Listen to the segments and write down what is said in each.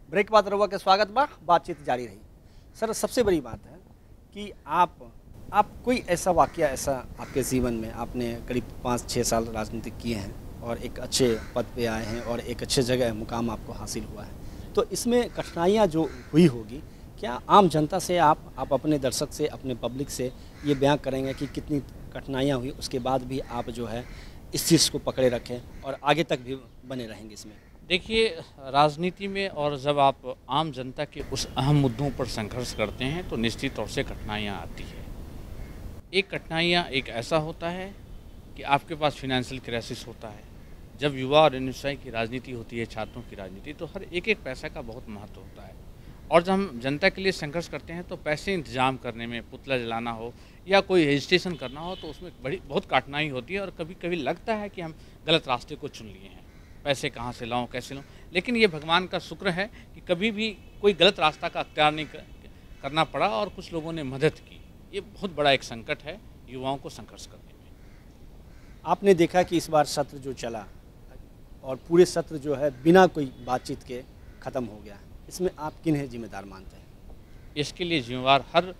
Break के बाद रउआ के स्वागत बा, बातचीत जारी रही। सर, सबसे बड़ी बात है कि आप कोई ऐसा वाकया ऐसा आपके जीवन में आपने करीब 5-6 साल राजनीति किए हैं और एक अच्छे पद पे आए हैं और एक अच्छे जगह मुकाम आपको हासिल हुआ है। तो इसमें कठिनाइयाँ जो हुई होगी, क्या आम जनता से आप अपने दर्शक से, अपने पब्लिक से ये बयां करेंगे कि कितनी कठिनाइयाँ हुई, उसके बाद भी आप जो है इस चीज़ को पकड़े रखें और आगे तक भी बने रहेंगे इसमें? देखिए, राजनीति में और जब आप आम जनता के उस अहम मुद्दों पर संघर्ष करते हैं तो निश्चित तौर से कठिनाइयाँ आती है। एक कठिनाइयाँ एक ऐसा होता है कि आपके पास फिनेंशियल क्राइसिस होता है। जब युवा और व्यवसाय की राजनीति होती है, छात्रों की राजनीति, तो हर एक एक पैसा का बहुत महत्व होता है। और जब हम जनता के लिए संघर्ष करते हैं तो पैसे इंतजाम करने में, पुतला जलाना हो या कोई रजिस्ट्रेशन करना हो, तो उसमें बहुत कठिनाई होती है और कभी कभी लगता है कि हम गलत रास्ते को चुन लिए हैं। पैसे कहाँ से लाऊं, कैसे लाऊं। लेकिन ये भगवान का शुक्र है कि कभी भी कोई गलत रास्ता का अख्तियार नहीं करना पड़ा और कुछ लोगों ने मदद की। ये बहुत बड़ा एक संकट है युवाओं को संघर्ष करने में। आपने देखा कि इस बार सत्र जो चला और पूरे सत्र जो है बिना कोई बातचीत के ख़त्म हो गया, इसमें आप किन्हें जिम्मेदार मानते हैं? इसके लिए जिम्मेवार हर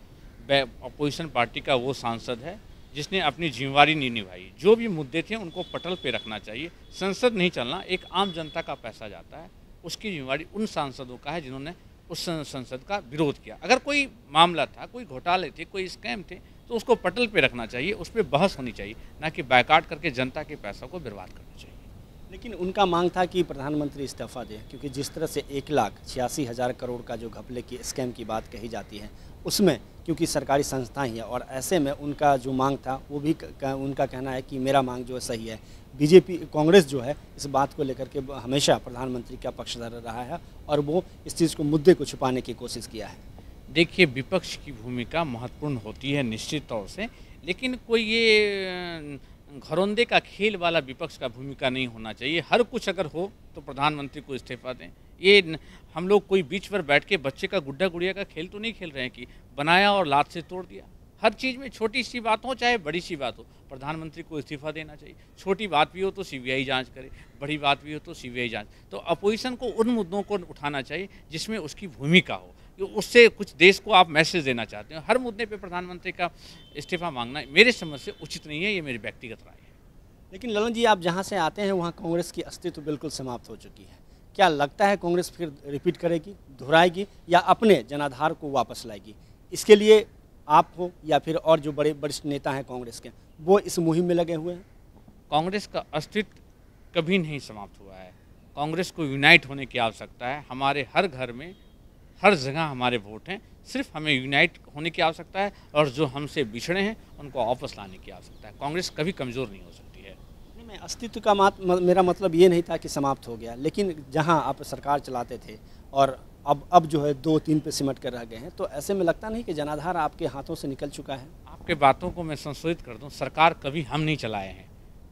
अपोजिशन पार्टी का वो सांसद है जिसने अपनी जिम्मेवारी नहीं निभाई। जो भी मुद्दे थे उनको पटल पे रखना चाहिए। संसद नहीं चलना, एक आम जनता का पैसा जाता है, उसकी जिम्मेवारी उन सांसदों का है जिन्होंने उस संसद का विरोध किया। अगर कोई मामला था, कोई घोटाले थे, कोई स्कैम थे, तो उसको पटल पे रखना चाहिए, उस पर बहस होनी चाहिए, ना कि बायकाट करके जनता के पैसा को बर्बाद करना चाहिए। लेकिन उनका मांग था कि प्रधानमंत्री इस्तीफा दें, क्योंकि जिस तरह से 1,86,000 करोड़ का जो घपले की स्कैम की बात कही जाती है, उसमें क्योंकि सरकारी संस्थाएं हैं और ऐसे में उनका जो मांग था वो भी उनका कहना है कि मेरा मांग जो है सही है। बीजेपी, कांग्रेस जो है इस बात को लेकर के हमेशा प्रधानमंत्री का पक्षधर रहा है और वो इस चीज़ को, मुद्दे को छुपाने की कोशिश किया है। देखिए, विपक्ष की भूमिका महत्वपूर्ण होती है निश्चित तौर से, लेकिन कोई ये घरौंदे का खेल वाला विपक्ष का भूमिका नहीं होना चाहिए। हर कुछ अगर हो तो प्रधानमंत्री को इस्तीफा दें। ये हम लोग कोई बीच पर बैठ के बच्चे का गुड्डा गुड़िया का खेल तो नहीं खेल रहे हैं कि बनाया और लात से तोड़ दिया। हर चीज़ में छोटी सी बात हो चाहे बड़ी सी बात हो, प्रधानमंत्री को इस्तीफा देना चाहिए। छोटी बात भी हो तो सीबीआई जांच करे, बड़ी बात भी हो तो सीबीआई जांच। तो अपोजिशन को उन मुद्दों को उठाना चाहिए जिसमें उसकी भूमिका हो, उससे कुछ देश को आप मैसेज देना चाहते हो। हर मुद्दे पे प्रधानमंत्री का इस्तीफा मांगना मेरे समझ से उचित नहीं है, ये मेरी व्यक्तिगत राय है। लेकिन ललन जी, आप जहाँ से आते हैं वहाँ कांग्रेस की अस्तित्व बिल्कुल समाप्त हो चुकी है। क्या लगता है कांग्रेस फिर रिपीट करेगी, दोहराएगी या अपने जनाधार को वापस लाएगी? इसके लिए आप हो या फिर और जो बड़े वरिष्ठ नेता हैं कांग्रेस के, वो इस मुहिम में लगे हुए हैं? कांग्रेस का अस्तित्व कभी नहीं समाप्त हुआ है। कांग्रेस को यूनाइट होने की आवश्यकता है। हमारे हर घर में, हर जगह हमारे वोट हैं। सिर्फ हमें यूनाइट होने की आवश्यकता है और जो हमसे बिछड़े हैं उनको वापस लाने की आवश्यकता है। कांग्रेस कभी कमज़ोर नहीं हो सकती है। नहीं, मैं अस्तित्व का मेरा मतलब ये नहीं था कि समाप्त हो गया, लेकिन जहां आप सरकार चलाते थे और अब जो है 2-3 पे सिमट कर रह गए हैं, तो ऐसे में लगता नहीं कि जनाधार आपके हाथों से निकल चुका है? आपके बातों को मैं संशोधित कर दूं, सरकार कभी हम नहीं चलाए हैं।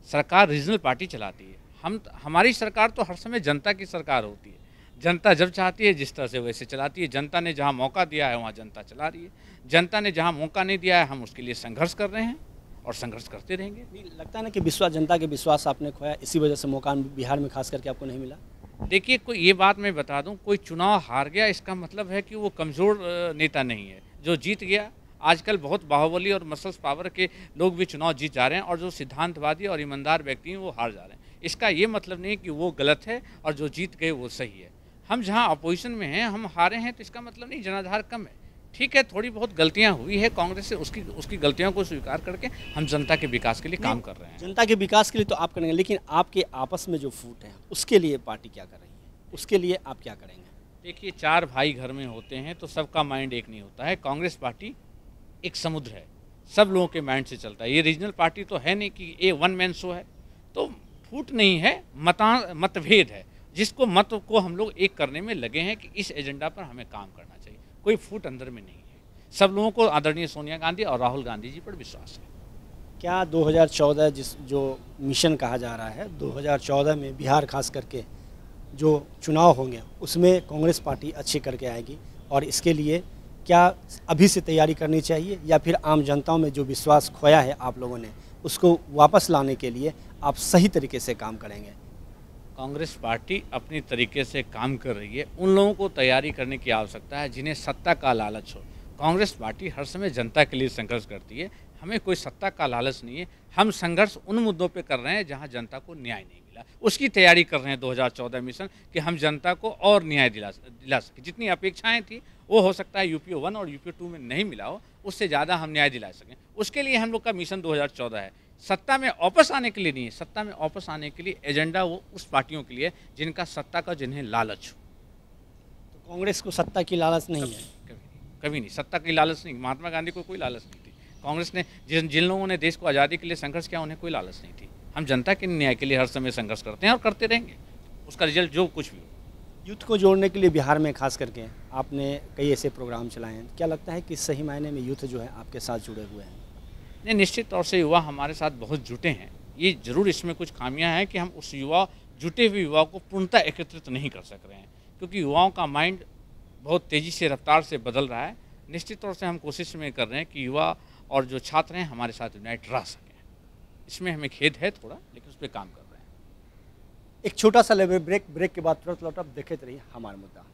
सरकार रीजनल पार्टी चलाती है। हमारी सरकार तो हर समय जनता की सरकार होती है। जनता जब चाहती है जिस तरह से वैसे चलाती है। जनता ने जहां मौका दिया है वहां जनता चला रही है। जनता ने जहां मौका नहीं दिया है हम उसके लिए संघर्ष कर रहे हैं और संघर्ष करते रहेंगे। नहीं लगता ना कि विश्वास, जनता के विश्वास आपने खोया, इसी वजह से मौका बिहार में खास करके आपको नहीं मिला? देखिए, कोई ये बात मैं बता दूं, कोई चुनाव हार गया इसका मतलब है कि वो कमज़ोर नेता नहीं है। जो जीत गया, आजकल बहुत बाहुबली और मसल्स पावर के लोग भी चुनाव जीत जा रहे हैं और जो सिद्धांतवादी और ईमानदार व्यक्ति हैं वो हार जा रहे हैं। इसका ये मतलब नहीं कि वो गलत है और जो जीत गए वो सही है। हम जहाँ अपोजिशन में हैं, हम हारे हैं तो इसका मतलब नहीं जनाधार कम है। ठीक है, थोड़ी बहुत गलतियां हुई है कांग्रेस से, उसकी गलतियों को स्वीकार करके हम जनता के विकास के लिए काम कर रहे हैं। जनता के विकास के लिए तो आप करेंगे, लेकिन आपके आपस में जो फूट है उसके लिए पार्टी क्या कर रही है? उसके लिए आप क्या करेंगे? देखिए, 4 भाई घर में होते हैं तो सबका माइंड एक नहीं होता है। कांग्रेस पार्टी एक समुद्र है, सब लोगों के माइंड से चलता है। ये रीजनल पार्टी तो है नहीं कि ये वन मैन शो है। तो फूट नहीं है, मतभेद है, जिसको मत को हम लोग एक करने में लगे हैं कि इस एजेंडा पर हमें काम करना चाहिए। कोई फूट अंदर में नहीं है। सब लोगों को आदरणीय सोनिया गांधी और राहुल गांधी जी पर विश्वास है। क्या 2014 जो मिशन कहा जा रहा है, 2014 में बिहार खास करके जो चुनाव होंगे उसमें कांग्रेस पार्टी अच्छी करके आएगी? और इसके लिए क्या अभी से तैयारी करनी चाहिए या फिर आम जनताओं में जो विश्वास खोया है आप लोगों ने, उसको वापस लाने के लिए आप सही तरीके से काम करेंगे? कांग्रेस पार्टी अपनी तरीके से काम कर रही है। उन लोगों को तैयारी करने की आवश्यकता है जिन्हें सत्ता का लालच हो। कांग्रेस पार्टी हर समय जनता के लिए संघर्ष करती है। हमें कोई सत्ता का लालच नहीं है। हम संघर्ष उन मुद्दों पे कर रहे हैं जहां जनता को न्याय नहीं मिला। उसकी तैयारी कर रहे हैं 2014 मिशन कि हम जनता को और न्याय दिला सकें। जितनी अपेक्षाएं थी वो हो सकता है यूपीए 1 और यूपीए 2 में नहीं मिला हो, उससे ज़्यादा हम न्याय दिला सकें। उसके लिए हम लोग का मिशन 2014 है। सत्ता में वापस आने के लिए नहीं है। सत्ता में वापस आने के लिए एजेंडा वो उस पार्टियों के लिए जिनका सत्ता का जिन्हें लालच हो। तो कांग्रेस को सत्ता की लालच नहीं है। कभी नहीं सत्ता की लालच नहीं। महात्मा गांधी को कोई लालच नहीं थी। कांग्रेस ने जिन जिन लोगों ने देश को आज़ादी के लिए संघर्ष किया उन्हें कोई लालच नहीं थी। हम जनता के न्याय के लिए हर समय संघर्ष करते हैं और करते रहेंगे। उसका रिजल्ट जो कुछ भी हो। यूथ को जोड़ने के लिए बिहार में खास करके आपने कई ऐसे प्रोग्राम चलाए हैं। क्या लगता है कि सही मायने में यूथ जो है आपके साथ जुड़े हुए हैं? नहीं, निश्चित तौर से युवा हमारे साथ बहुत जुटे हैं। ये ज़रूर इसमें कुछ खामियां हैं कि हम उस जुटे हुए युवा को पूर्णतः एकत्रित नहीं कर सक रहे हैं, क्योंकि युवाओं का माइंड बहुत तेज़ी से रफ्तार से बदल रहा है। निश्चित तौर से हम कोशिश में कर रहे हैं कि युवा और जो छात्र हैं हमारे साथ यूनाइट रह सकें। इसमें हमें खेद है थोड़ा, लेकिन उस पर काम कर रहे हैं। एक छोटा सा ब्रेक के बाद तुरंत लौटब देखते रहिए हमारा मुद्दा।